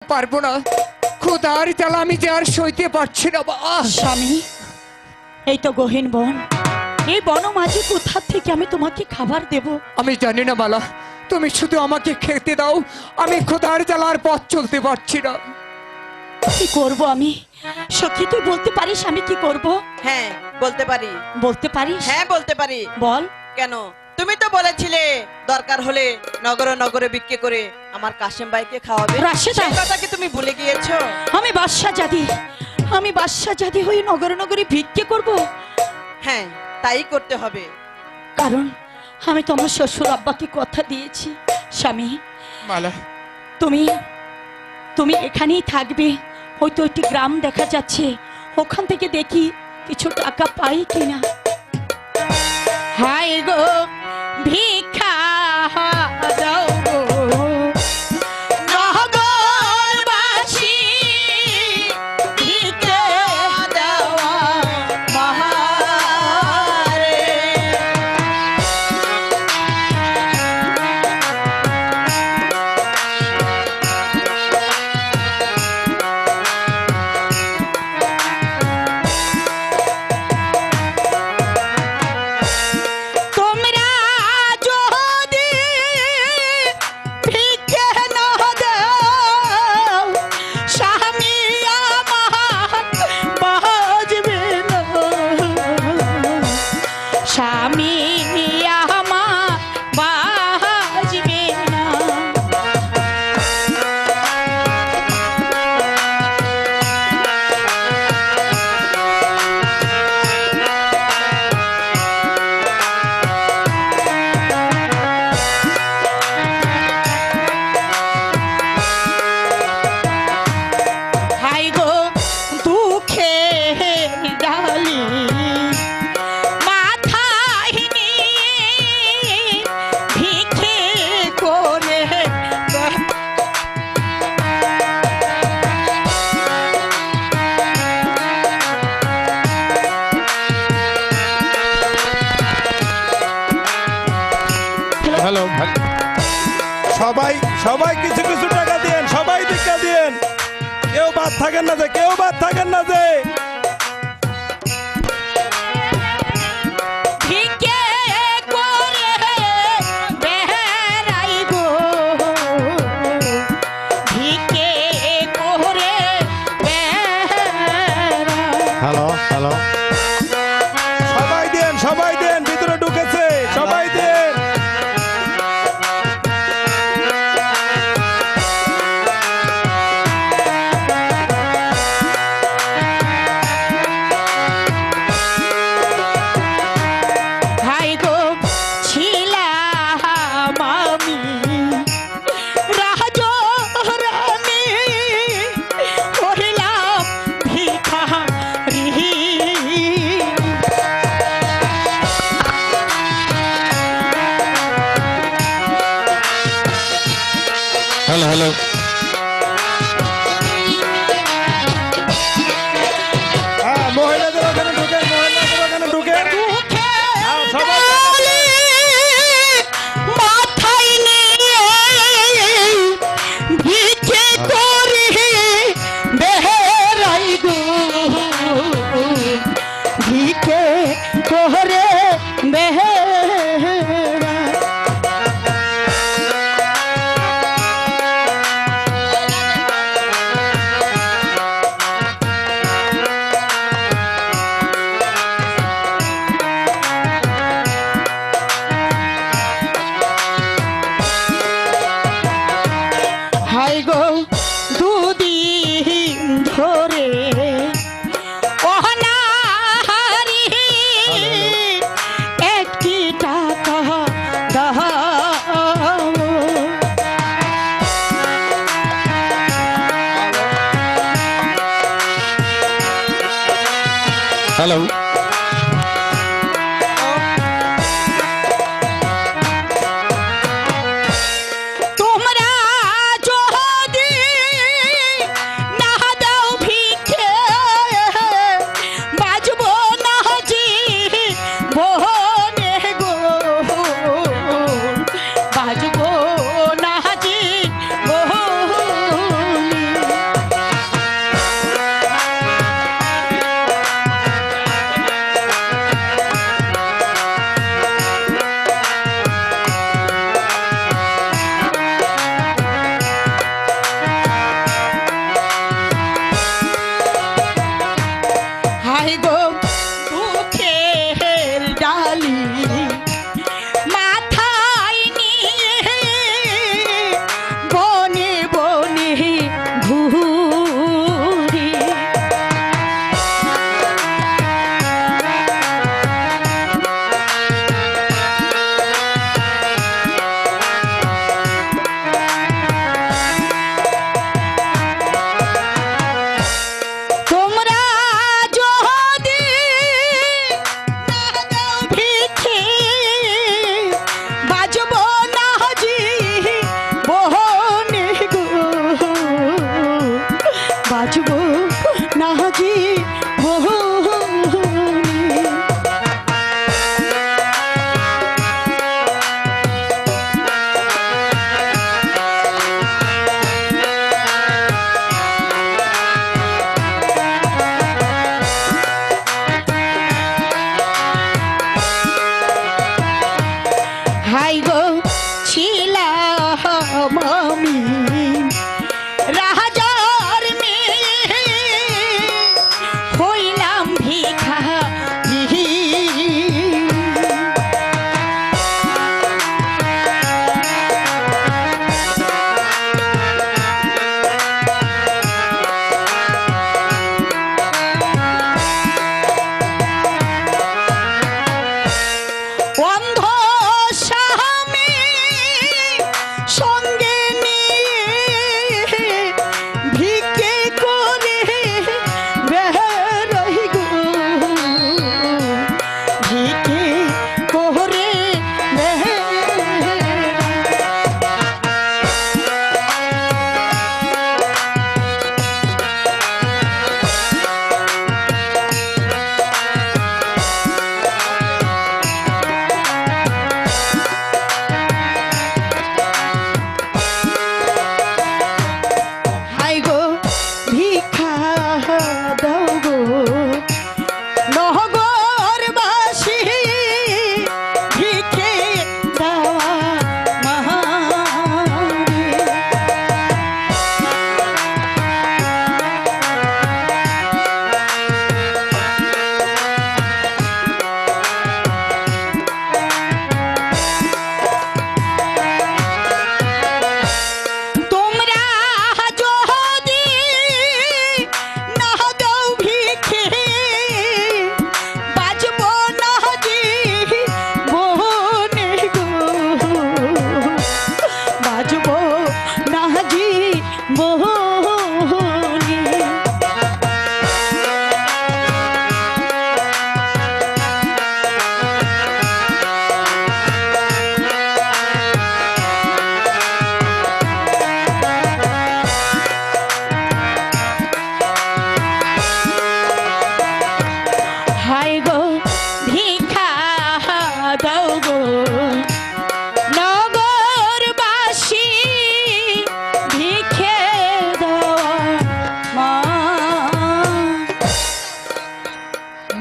পারবো না, ক্ষুধার জ্বালা আমি যে আর সইতে পারছি না। স্বামী, এই তো গহীন বন, এই বন মাঝে কোথা থেকে আমি তোমাকে খাবার দেব? আমি জানি না মালা, তুমি শুধু আমাকে খেতে দাও, আমি ক্ষুধার জ্বালার পথ চলতে পারছি না। কি করব আমি? সখী, তুই বলতে পারিস আমি কি করব? হ্যাঁ বলতে পারি। বলতে পারিস? হ্যাঁ বলতে পারি। বল। কেন, তুমি তো বলেছিলে দরকার হলে নগরে নগরে বিক্রি করে আমার কাশেম ভাইকে খাওয়াবে। রাশেদা, সেই কথা কি তুমি ভুলে গিয়েছো? আমি বাদশা জাদি হয়ে নগরে নগরে ভিক্ষে করব? হ্যাঁ তাই করতে হবে। কারণ আমি তো আমার শ্বশুর আব্বাকে কথা দিয়েছি। স্বামী, মালা, তুমি এখানেই থাকবে। হয়তো একটি গ্রাম দেখা যাচ্ছে, ওখান থেকে দেখি কিছু টাকা পাই কিনা। হাই গো ভিক্ষা দাও গো নগরবাসী, ভিক্ষা দেওয়া মহারে। তোমরা যদি ভিক্ষে না দাও, স্বামী আমার বাঁচবে না, স্বামী আমার বাঁচবে না। হাই গো দুঃখের ডালি মাথায় নিয়ে ভিক্ষে করে হ্যালো, সবাই সবাই কিছু কিছু টাকা দিয়েন, সবাই টিকা দিয়েন, কেউ বাদ থাকেন না যে, কেউ বাদ থাকেন না যে। ভিক্ষে করে বেড়াই গো, ভিক্ষে করে বেড়াই। হ্যালো হ্যালো, সবাই দেন, ভিতরে ঢুকেছে, সবাই দেন। হাই গো ছিলাম আমি রাজরানী, হইলাম ভিখারি। হ্যালো হ্যালো, হ্যাঁ মহিলাদের ওখানে ঢুকেন, মহিলাদের ওখানে ঢুকেন। হ্যাঁ, সবাই মাথায় নিয়ে ভিক্ষে করে বেড়াই গো, ভিক্ষে করে বেড়াই। হাই গো দুদিন ধরে অনাহারি, একটি টাকা দাও। হ্যালো, তোমরা যদি না দাও ভিক্ষে, বাজবো না জি বনে গো, বাজবো না জি বনে।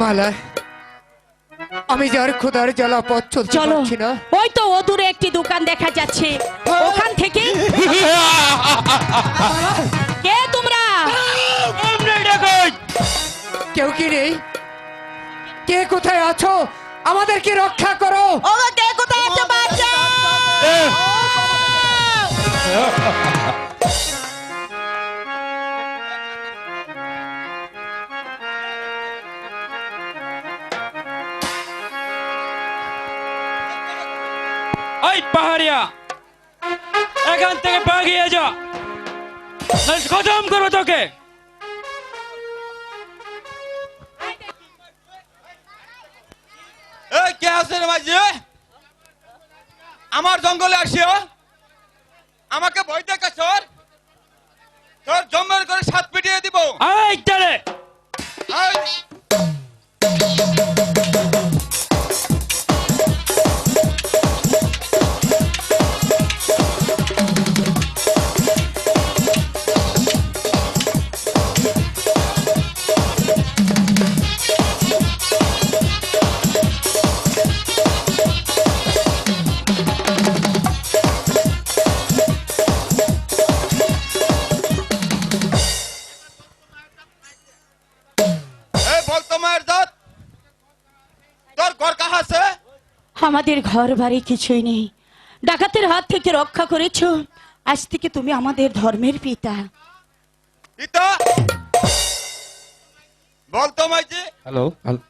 মালা, আমি যার খোদার জ্বালা পথ চলতে চলো, পারছি না। ওই তো অদূরে একটি দোকান দেখা যাচ্ছে, ওখান থেকে। কে তোমরা? কেউ কি নেই? কে কোথায় আছো? আমাদেরকে রক্ষা করো। ওগো, কে কোথায় আছে? বাঁচাও! ওই পাহাড়িয়া, এখান থেকে পাগিয়ে যা, নইলে খতম করবো তোকে। এই কে আছে রে মাঝি? আমার জঙ্গলে আসিও আমাকে ভয় দেখাছ? তোর জঙ্গল করে সাত পিটিয়ে দিব। এই তারে এই, এই বল তো মায়ের জাত, তোর ঘর কাহা আছে? আমাদের ঘর বাড়ি কিছুই নেই, ডাকাতের হাত থেকে রক্ষা করেছো, আজ থেকে তুমি আমাদের ধর্মের পিতা। পিতা বল তো মাঝি, হ্যালো হ্যালো।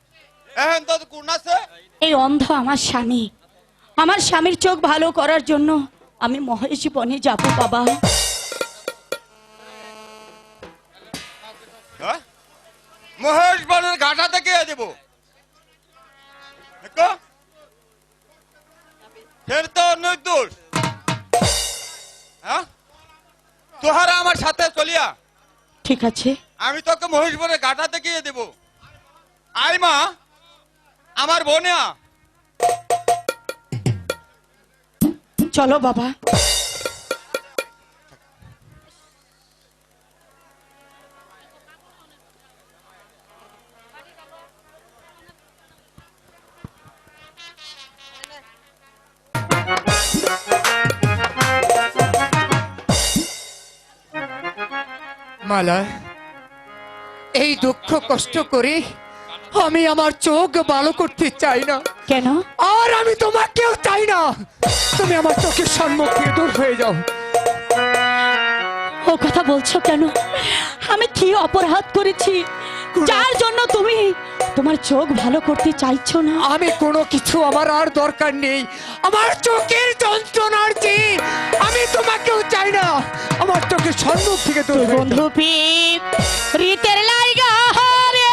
এখন তোর কোন আছে? এই অন্ধ আমার স্বামী, আমার স্বামীর চোখ ভালো করার জন্য আমি মহেশ বনে যাব বাবা। হ্যাঁ? মহেশ বনের ঘাটা থেকে দেব। দেখো, ফের তো নির্দোষ। হ্যাঁ, তোহারা আমার সাথে চলিয়া ঠিক আছে, আমি তোকে মহেশ বনের ঘাটা থেকে দেব। আই মা, আমার বোনিয়া। চলো বাবা। মালা, এই দুঃখ কষ্ট করে আমি আমার চোখ ভালো করতে চাই না, কেন? আর আমি তোমাকেও চাই না। তুমি আমার চোখের সম্মুখ থেকে দূর হয়ে যাও। ও কথা বলছো কেন? আমি কি অপরাধ করেছি যার জন্য তুমি তোমার চোখ ভালো করতে চাইছো না? আমি কোনো কিছু আমার আর দরকার নেই। আমার চোখের যন্ত্রণার চেয়ে আমি তোমাকেও চাই না। আমার চোখের সম্মুখ থেকে দূর হয়ে যাও। বন্ধু পিপ রীতের লাইগা রে,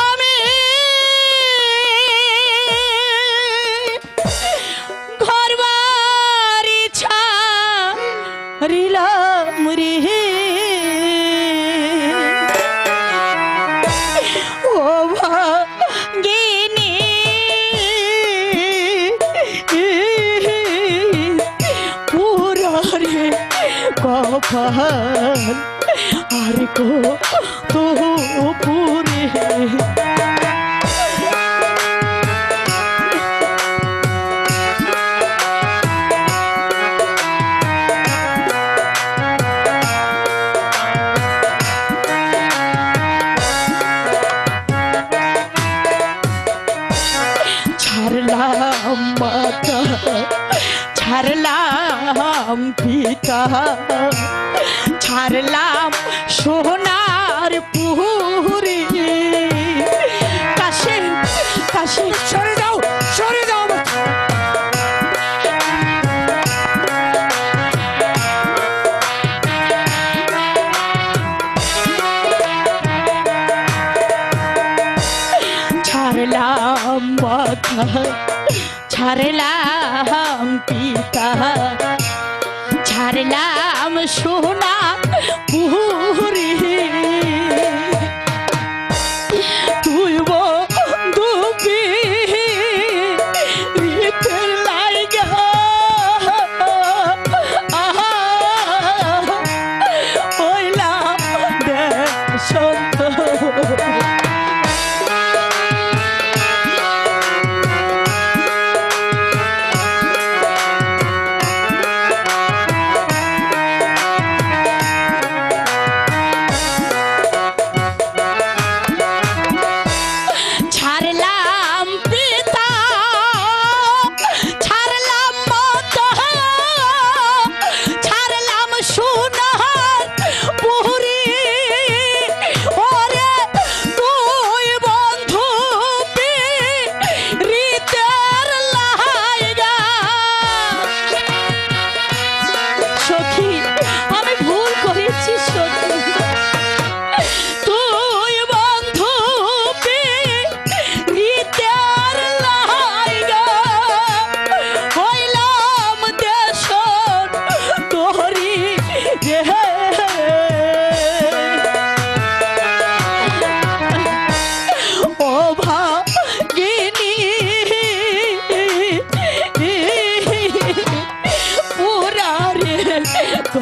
আমি ঘর বাড়ি ছাড়িলাম রে, ও ভাগিনী পুরারে কপাল আর গো তো পুরে। ছাড়লাম মাতা, ছাড়লাম পিতা, ছাড়লাম সোনার পুরি, কাশে কাশে সরে যাও, সরে যাও। ছাড়লাম মাতা, ছাড়লাম পিতা, ছাড়লাম সোনা পুরি, তুই বন্ধুবি রীতের লাইগা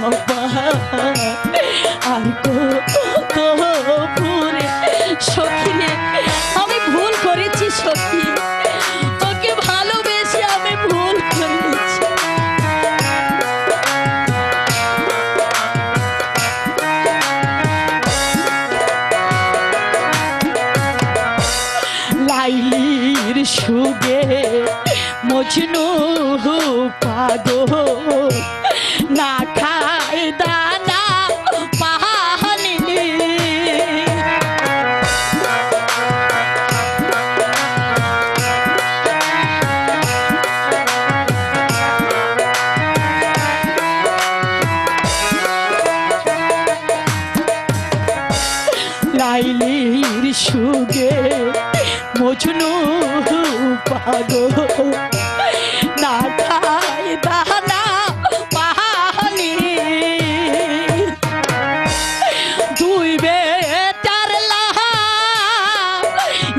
কপাল আর কত ভুলে সখী রে, আমি ভুল করেছি সখী, তোকে ভালোবেসে আমি ভুল করেছি। লাইলির সুগে মজনু পাগল, না খায় দানা পানি। লাইলির সুগে মজনু পাগল, না খায় দানা পানি। দুই বেটার লাহা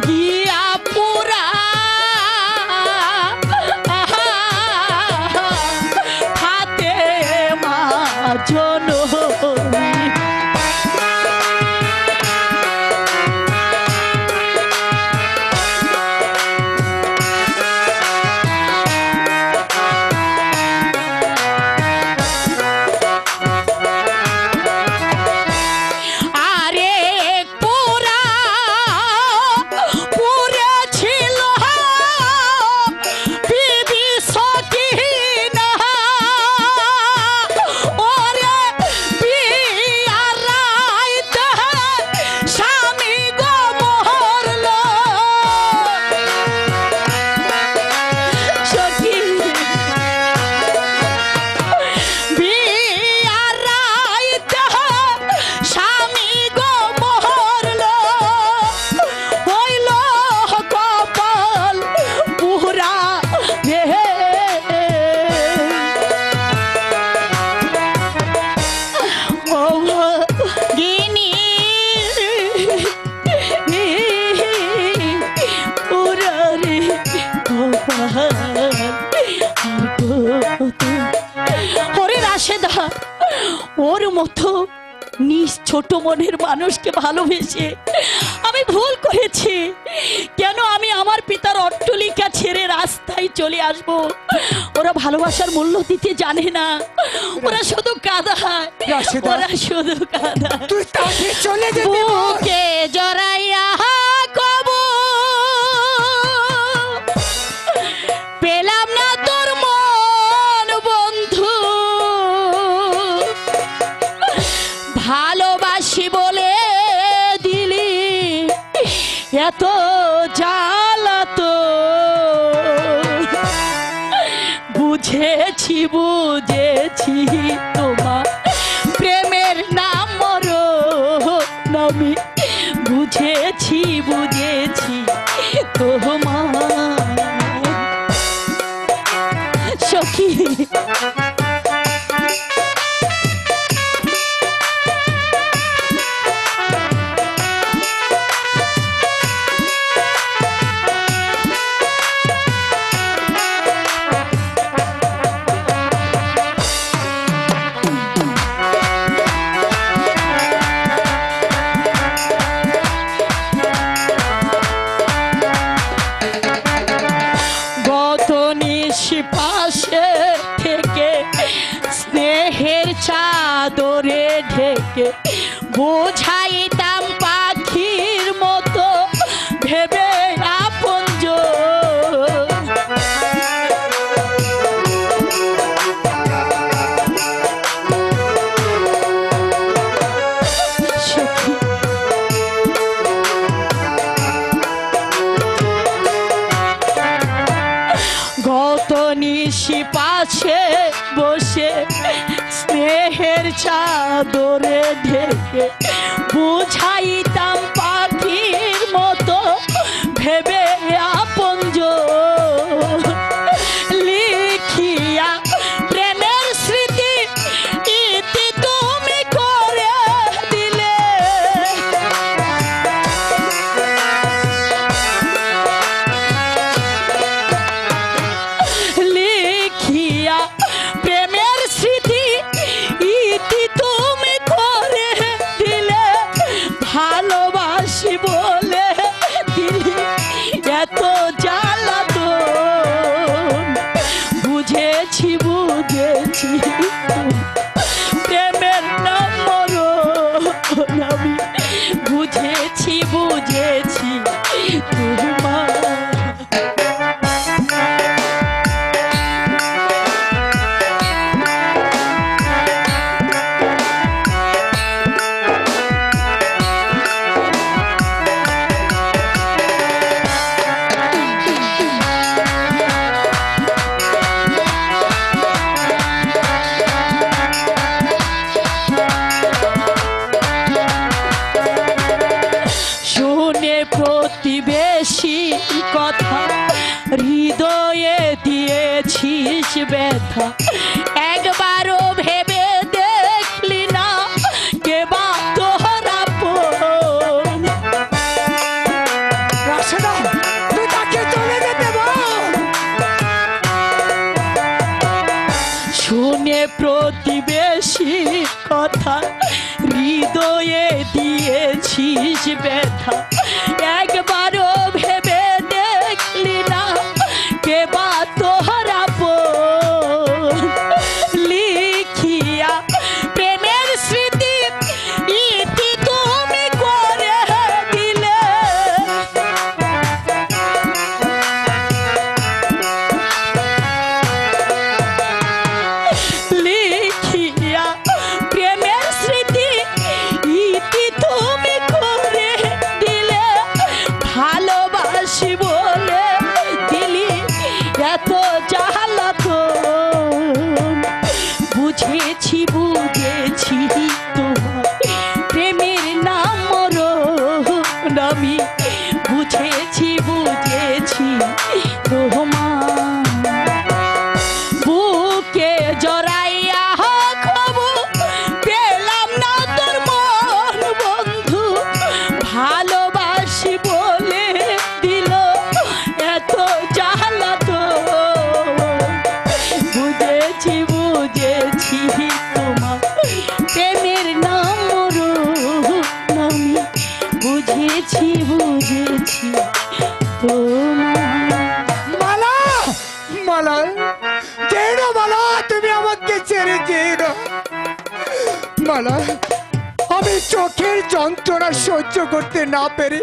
গিয়া পুরা হাতে মাজনো। ওরে রাশেদা, ওর মতো নিজ ছোট মনের মানুষকে ভালোবেসে আমি ভুল করেছি। কেন আমি আমার পিতার অট্টালিকা ছেড়ে রাস্তায় চলে আসব? ওরা ভালোবাসার মূল্য দিতে জানে না, ওরা শুধু কাঁদায়, রাশেদা, ওরা শুধু কাঁদায়। তুই তাকে চলে যেতে বল। বুকে জড়াইয়া কব পেলাম না তোর মন বন্ধু, ভালোবাসি বলে দিলি এত জ্বালাতো। বুঝেছি বুঝেছি তোমার প্রেমের নাম মরণ, আমি বুঝেছি বুঝেছি তোমার সখী। পাশে থেকে স্নেহের চাদরে ঢেকে বোঝাইতাম পাখির মতো ভেবে আপনজন। গত নিশি পাশে বসে স্নেহের চাদরে ঢেকে বুঝাইতাম পাখির মতো ভেবে আপনজন। লিখিয়া প্রেমের স্মৃতি ইতি তুমি করে দিলে, লিখিয়া প্রেমের স্মৃতি বুঝেছি বুঝেছি প্রেমের নাম মরণ আমি বুঝেছি বুঝেছি তোমার শুনে প্রতিবেশী কথা হৃদয়ে দিয়েছিস ব্যথা একবারও ভেবে দেখলি না কে বা তোর আপন রাশেদা তুই তাকে চলে যেতে বল। শুনে প্রতিবেশী কথা হৃদয়ে দিয়েছিস ব্যথা একবারও ভেবে দেখলি না কে বা তোর আপন লিখিয়া প্রেমের স্মৃতি ইতি তুমি করে দিলে লিখিয়া প্রেমের স্মৃতি ইতি তুমি করে দিলে ভালোবাসি বলে দিলি এত জ্বালাতন বুঝেছি বুঝেছি তোমার প্রেমের নাম মরণ আমি বুঝেছি বুঝেছি তোমার বুকে জড়াইয়া খবর পেলাম না তোর মন বন্ধু ভালোবাসি বলে দিল এত জ্বালাতন বুঝেছি বুঝেছি তোমার প্রেমের নাম মরণ আমি বুঝেছি বুঝেছি তোমার মালা মালা যেও না মালা, তুমি আমাকে ছেড়ে যেও না মালা। আমি চোখের যন্ত্রণা সহ্য করতে না পেরে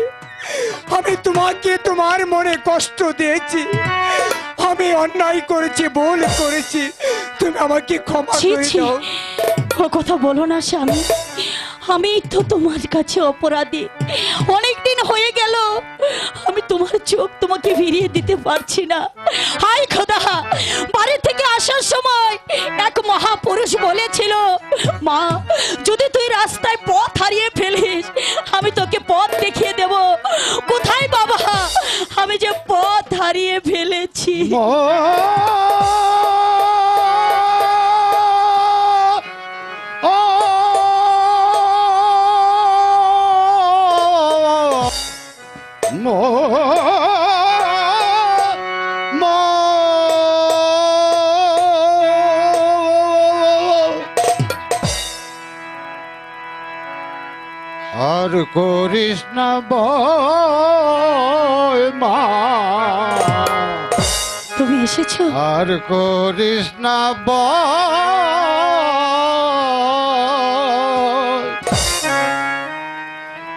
আমি তোমাকে তোমার মনে কষ্ট দিয়েছি। আমি অন্যায় করেছি, ভুল করেছি, তুমি আমাকে ক্ষমা ছি করে ছি দাও। ও কথা বলো না স্বামী আমি তো তোমার কাছে অপরাধী অনেক দিন হয়ে গেল আমি তোমার চোখ তোমাকে ফিরিয়ে দিতে পারছি না হায় খোদা বাড়ি থেকে আসার সময় এক মহাপুরুষ বলেছিল মা যদি তুই রাস্তায় পথ হারিয়ে ফেলিস আমি তোকে পথ দেখিয়ে দেব কোথায় বাবা আমি যে পথ হারিয়ে ফেলেছি আর করিস না ভয় মা তুমি এসেছো আর করিস না ভয়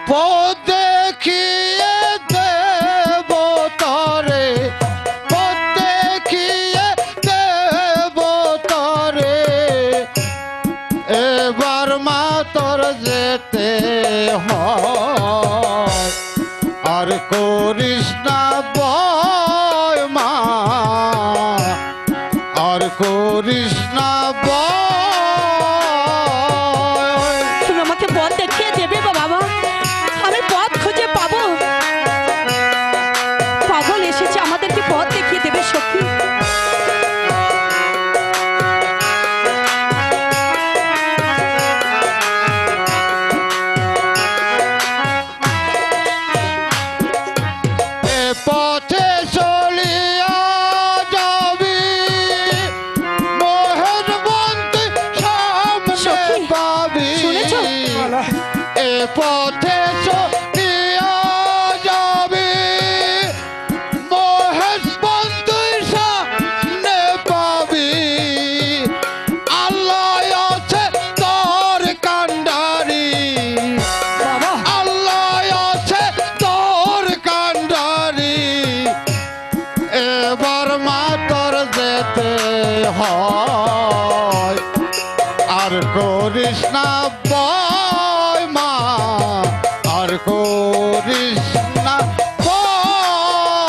পথ দেখিয়ে দেব তরে পথ দেখিয়ে দেব তরে এবার মা তোর যেতে হয় আর করিস না ভয় মা আর করিস না ভয় তুমি আমাকে পথ দেখিয়ে দেবে বাবা আমি পথ খুঁজে পাবো পাগল এসেছে আমাদেরকে পথ দেখিয়ে দেবে সখী এ পথে চলিয়া যাবি মোহন বন্দি সামনে সখী, পাবি শুনেছো? এ পথে চলিয়া যাবি মোহন বন্দি সামনে পাবি করিস না ভয় মা, আর করিস না ভয়।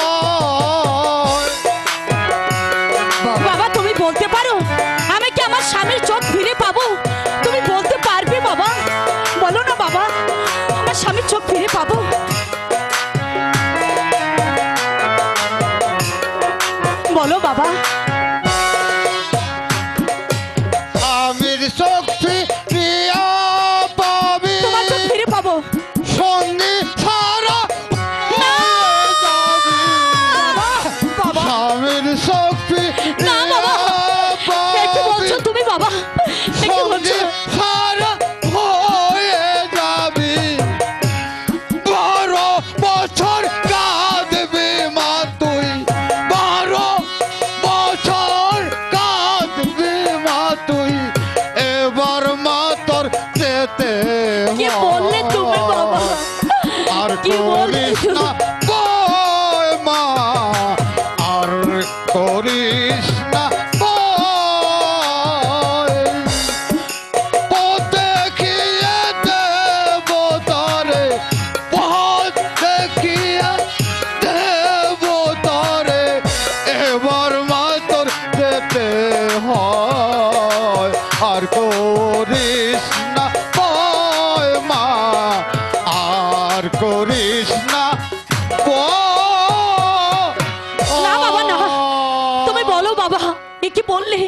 বাবা তুমি বলতে পারো আমি কি আমার স্বামীর চোখ ফিরে পাবো? তুমি বলতে পারবে বাবা? বলো না বাবা, আমার স্বামীর চোখ ফিরে পাবো? বলো বাবা। স্বামীর শক্তি প্রিয়া পাবি, তোমার চোখ ফিরে পাবো। সঙ্গী ছাড়া বাবা স্বামীর শক্তি না বাবা, এ কি বলছো তুমি বাবা? এ কি বলছো? সারা হয়ে যাবি, 12 বছর কাঁদবি মা তুই, 12 বছর কাঁদবি মা তুই, এবার মা তোর যেতে কি বললে তুমি বাবা? আর কি বললে করিস তুমি? না ভয় মা, আর করিস না ভয়। পথ দেখিয়ে দেব তরে, পথ দেখিয়ে দেব তরে, এবার মা তোর যেতে হয়, আর করিস না ভয় মা, আর করিস না ভয়। না বাবা, না। তুমি বলো বাবা, এ কি বললে?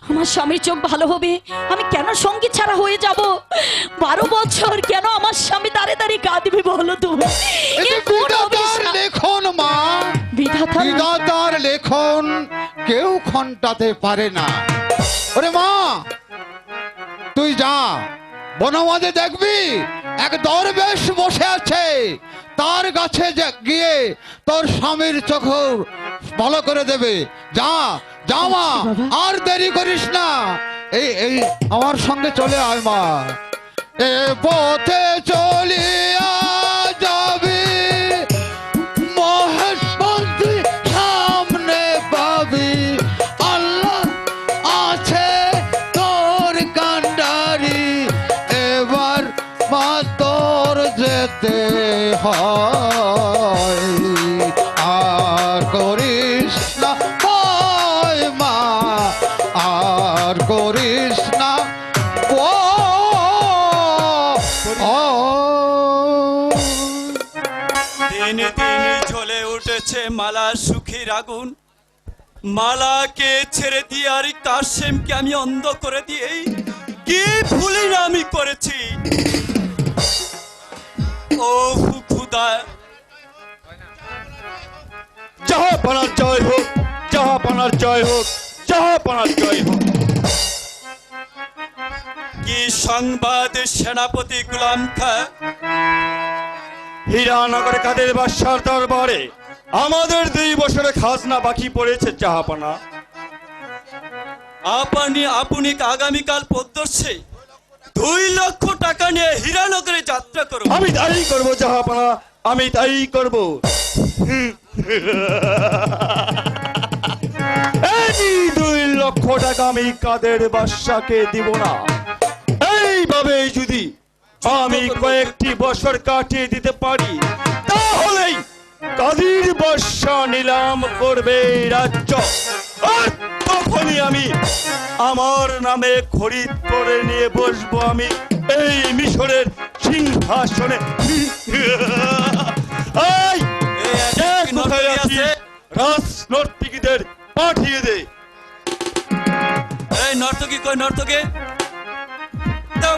আমার স্বামীর চোখ ভালো হবে, আমি কেন সঙ্গী ছাড়া হয়ে যাব? 12 বছর কেন আমার স্বামী দাঁড়ে দাঁড়িয়ে কাঁদবে বলো তুমি? এ এটা কোন বিধাতার অভিশাপ? লেখন মা, বিধাতা? বিধাতার লেখন কেউ খন্টাতে পারে না। ওরে মা, তুই যা বনমাঝে দেখবি এক দরবেশ বসে আছে, তার কাছে গিয়ে তোর স্বামীর চোখ ভালো করে দেবে। যা যা মা, আর দেরি করিস না, এই এই আমার সঙ্গে চলে আয় মা। এ পথে চলিয়া যাবি, মহেশ মন্ত্রী সামনে পাবি, আল্লাহ আছে তোর কান্ডারি, এবার মা তোর যেতে হয়, আর করিস না ভয় মা, আর করিস না ভয়। দিন দিন জ্বলে উঠেছে মালার সুখের আগুন, মালাকে ছেড়ে দিয়ে আর কাশেমকে আমি অন্ধ করে দিয়ে কি ভুলি না আমি করেছি। ও খুদা, জাহাপানার জয় হোক, জাহাপানার জয় হোক, জাহাপানার জয় হোক। কি সংবাদ সেনাপতি গুলাম খা? হীরানগরে কাদের বাদশার দরবারে আমাদের 2 বছরের খাজনা বাকি পড়েছে জাহাপানা। আপনি আগামীকাল প্রদর্শে 2 লক্ষ টাকা নিয়ে হীরানগরে যাত্রা করুন। আমি তাই করব জাহাপানা, আমি তাই করব। এই 2 লক্ষ টাকা আমি কাদের বাদশাকে দিব না। এইভাবে যদি আমি কয়েকটি বছর কাটিয়ে দিতে পারি, তাহলেই কাদের বাদশা নিলাম করবে এই রাজ্য, আর তখনই আমি আমার নামে খরিদ করে নিয়ে বসবো আমি এই মিশরের সিংহাসনে। এই কে কোথায় আছিস? রাজনর্তকীদের পাঠিয়ে দে। এই নর্তকী কই? নর্তকে দাও।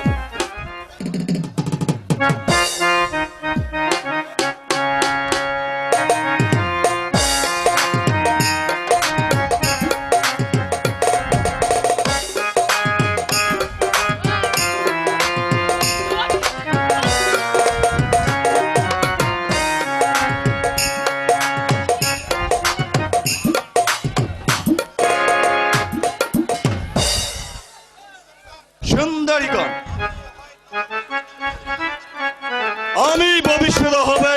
সুন্দরীগণ, আমি ভবিষ্যৎ হবে